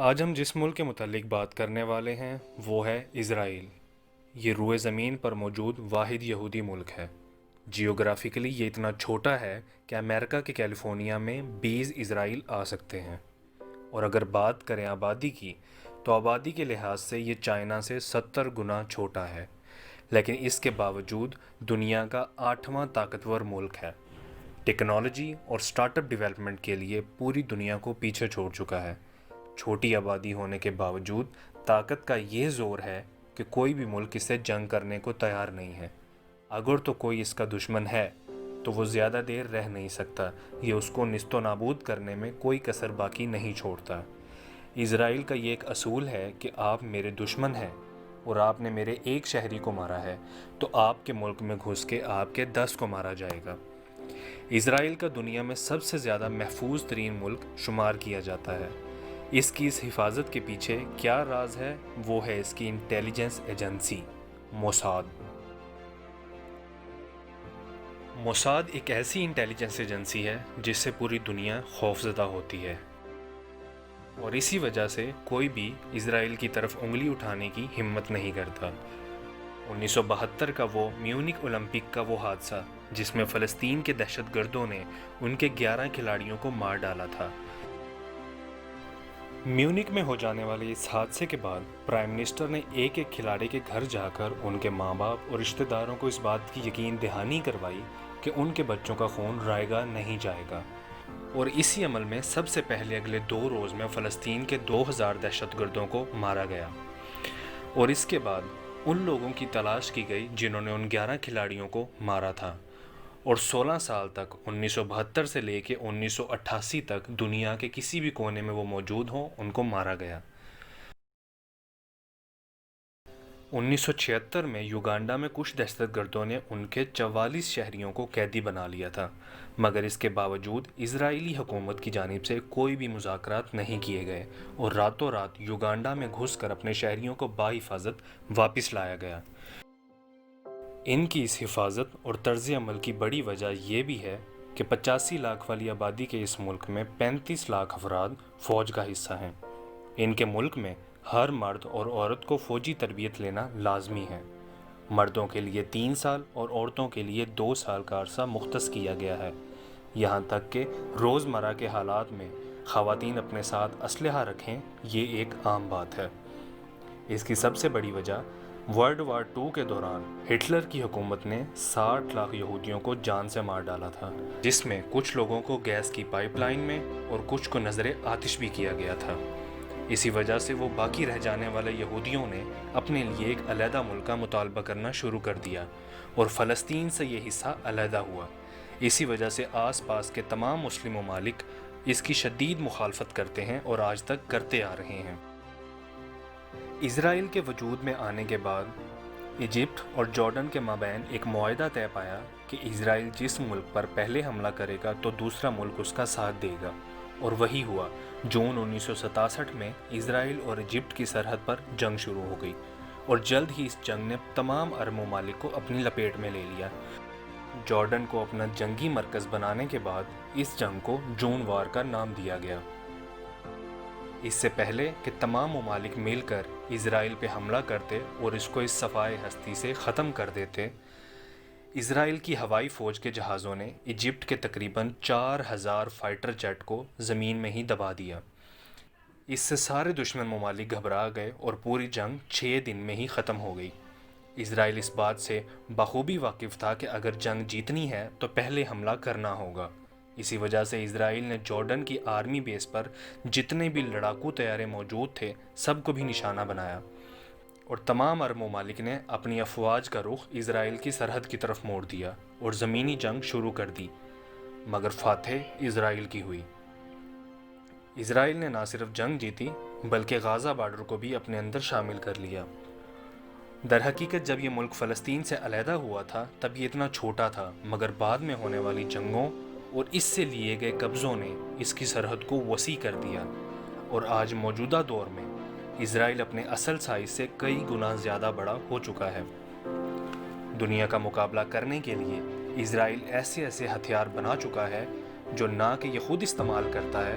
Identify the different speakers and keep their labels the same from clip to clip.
Speaker 1: آج ہم جس ملک کے متعلق بات کرنے والے ہیں وہ ہے اسرائیل۔ یہ روئے زمین پر موجود واحد یہودی ملک ہے۔ جیوگرافیکلی یہ اتنا چھوٹا ہے کہ امریکہ کے کیلیفورنیا میں 20 اسرائیل آ سکتے ہیں، اور اگر بات کریں آبادی کی تو آبادی کے لحاظ سے یہ چائنا سے 70 گنا چھوٹا ہے، لیکن اس کے باوجود دنیا کا 8واں طاقتور ملک ہے۔ ٹیکنالوجی اور سٹارٹ اپ ڈیولپمنٹ کے لیے پوری دنیا کو پیچھے چھوڑ چکا ہے۔ چھوٹی آبادی ہونے کے باوجود طاقت کا یہ زور ہے کہ کوئی بھی ملک اس سے جنگ کرنے کو تیار نہیں ہے۔ اگر تو کوئی اس کا دشمن ہے تو وہ زیادہ دیر رہ نہیں سکتا، یہ اس کو نیست و نابود کرنے میں کوئی کسر باقی نہیں چھوڑتا۔ اسرائیل کا یہ ایک اصول ہے کہ آپ میرے دشمن ہیں اور آپ نے میرے ایک شہری کو مارا ہے تو آپ کے ملک میں گھس کے آپ کے 10 کو مارا جائے گا۔ اسرائیل کا دنیا میں سب سے زیادہ محفوظ ترین ملک شمار کیا جاتا ہے۔ اس کی اس حفاظت کے پیچھے کیا راز ہے؟ وہ ہے اس کی انٹیلیجنس ایجنسی موساد۔ موساد ایک ایسی انٹیلیجنس ایجنسی ہے جس سے پوری دنیا خوفزدہ ہوتی ہے، اور اسی وجہ سے کوئی بھی اسرائیل کی طرف انگلی اٹھانے کی ہمت نہیں کرتا۔ 1972 کا وہ میونک اولمپک کا وہ حادثہ جس میں فلسطین کے دہشت گردوں نے ان کے 11 کھلاڑیوں کو مار ڈالا تھا۔ میونک میں ہو جانے والے اس حادثے کے بعد پرائم منسٹر نے ایک ایک کھلاڑی کے گھر جا کر ان کے ماں باپ اور رشتہ داروں کو اس بات کی یقین دہانی کروائی کہ ان کے بچوں کا خون رائے گا نہیں جائے گا، اور اسی عمل میں سب سے پہلے اگلے 2 روز میں فلسطین کے 2000 دہشت گردوں کو مارا گیا، اور اس کے بعد ان لوگوں کی تلاش کی گئی جنہوں نے ان 11 کھلاڑیوں کو مارا تھا، اور 16 سال تک 1972 سے لے کے 1988 تک دنیا کے کسی بھی کونے میں وہ موجود ہوں ان کو مارا گیا۔ 1976 میں یوگانڈا میں کچھ دہشت گردوں نے ان کے 44 شہریوں کو قیدی بنا لیا تھا، مگر اس کے باوجود اسرائیلی حکومت کی جانب سے کوئی بھی مذاکرات نہیں کیے گئے، اور راتوں رات یوگانڈا میں گھس کر اپنے شہریوں کو بحفاظت واپس لایا گیا۔ ان کی اس حفاظت اور طرز عمل کی بڑی وجہ یہ بھی ہے کہ 85 لاکھ والی آبادی کے اس ملک میں 35 لاکھ افراد فوج کا حصہ ہیں۔ ان کے ملک میں ہر مرد اور عورت کو فوجی تربیت لینا لازمی ہے۔ مردوں کے لیے 3 سال اور عورتوں کے لیے 2 سال کا عرصہ مختص کیا گیا ہے، یہاں تک کہ روزمرہ کے حالات میں خواتین اپنے ساتھ اسلحہ رکھیں یہ ایک عام بات ہے۔ اس کی سب سے بڑی وجہ ورلڈ وار 2 کے دوران ہٹلر کی حکومت نے 60 لاکھ یہودیوں کو جان سے مار ڈالا تھا، جس میں کچھ لوگوں کو گیس کی پائپ لائن میں اور کچھ کو نظر آتش بھی کیا گیا تھا۔ اسی وجہ سے وہ باقی رہ جانے والے یہودیوں نے اپنے لیے ایک علیحدہ ملک کا مطالبہ کرنا شروع کر دیا، اور فلسطین سے یہ حصہ علیحدہ ہوا۔ اسی وجہ سے آس پاس کے تمام مسلم ممالک اس کی شدید مخالفت کرتے ہیں اور آج تک کرتے آ رہے ہیں۔ اسرائیل کے وجود میں آنے کے بعد ایجپٹ اور جارڈن کے مابین ایک معاہدہ طے پایا کہ اسرائیل جس ملک پر پہلے حملہ کرے گا تو دوسرا ملک اس کا ساتھ دے گا، اور وہی ہوا۔ جون 1967 میں اسرائیل اور ایجپٹ کی سرحد پر جنگ شروع ہو گئی، اور جلد ہی اس جنگ نے تمام عرب ممالک کو اپنی لپیٹ میں لے لیا۔ جارڈن کو اپنا جنگی مرکز بنانے کے بعد اس جنگ کو جون وار کا نام دیا گیا۔ اس سے پہلے کہ تمام ممالک مل کر اسرائیل پہ حملہ کرتے اور اس کو اس صفائے ہستی سے ختم کر دیتے، اسرائیل کی ہوائی فوج کے جہازوں نے ایجپٹ کے تقریباً 4000 فائٹر جیٹ کو زمین میں ہی دبا دیا۔ اس سے سارے دشمن ممالک گھبرا گئے اور پوری جنگ 6 دن میں ہی ختم ہو گئی۔ اسرائیل اس بات سے بخوبی واقف تھا کہ اگر جنگ جیتنی ہے تو پہلے حملہ کرنا ہوگا۔ اسی وجہ سے اسرائیل نے جارڈن کی آرمی بیس پر جتنے بھی لڑاکو طیارے موجود تھے سب کو بھی نشانہ بنایا، اور تمام عرب ممالک نے اپنی افواج کا رخ اسرائیل کی سرحد کی طرف موڑ دیا اور زمینی جنگ شروع کر دی، مگر فاتح اسرائیل کی ہوئی۔ اسرائیل نے نہ صرف جنگ جیتی بلکہ غازہ بارڈر کو بھی اپنے اندر شامل کر لیا۔ در حقیقت جب یہ ملک فلسطین سے علیحدہ ہوا تھا تب یہ اتنا چھوٹا تھا، مگر بعد میں ہونے والی جنگوں اور اس سے لیے گئے قبضوں نے اس کی سرحد کو وسیع کر دیا، اور آج موجودہ دور میں اسرائیل اپنے اصل سائز سے کئی گنا زیادہ بڑا ہو چکا ہے۔ دنیا کا مقابلہ کرنے کے لیے اسرائیل ایسے ہتھیار بنا چکا ہے جو نہ کہ یہ خود استعمال کرتا ہے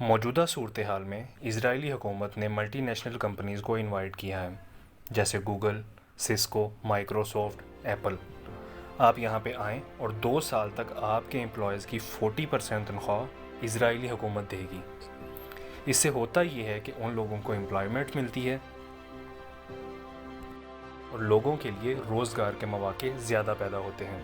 Speaker 1: موجودہ صورتحال میں اسرائیلی حکومت نے ملٹی نیشنل کمپنیز کو انوائٹ کیا ہے، جیسے گوگل، سسکو، مائکروسافٹ، ایپل۔ آپ یہاں پہ آئیں اور 2 سال تک آپ کے امپلائیز کی 40% تنخواہ اسرائیلی حکومت دے گی۔ اس سے ہوتا یہ ہے کہ ان لوگوں کو امپلائمنٹ ملتی ہے اور لوگوں کے لیے روزگار کے مواقع زیادہ پیدا ہوتے ہیں۔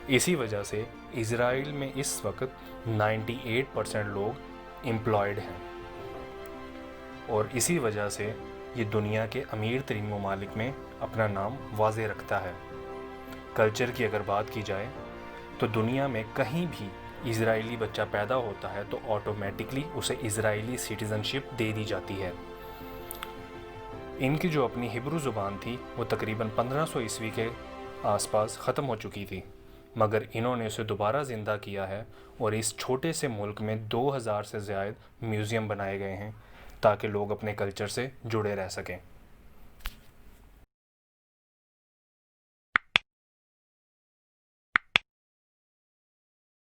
Speaker 1: اسی وجہ سے اسرائیل میں اس وقت 98% لوگ امپلائڈ ہیں، اور اسی وجہ سے یہ دنیا کے امیر ترین ممالک میں اپنا نام واضح رکھتا ہے۔ کلچر کی اگر بات کی جائے تو دنیا میں کہیں بھی اسرائیلی بچہ پیدا ہوتا ہے تو آٹومیٹکلی اسے اسرائیلی سٹیزن شپ دے دی جاتی ہے۔ ان کی جو اپنی ہبرو زبان تھی وہ تقریباً 1500 عیسوی کے آس پاس ختم ہو چکی تھی، مگر انہوں نے اسے دوبارہ زندہ کیا ہے اور اس چھوٹے سے ملک میں 2000 سے زائد میوزیم بنائے گئے ہیں تاکہ لوگ اپنے کلچر سے جڑے رہ سکیں۔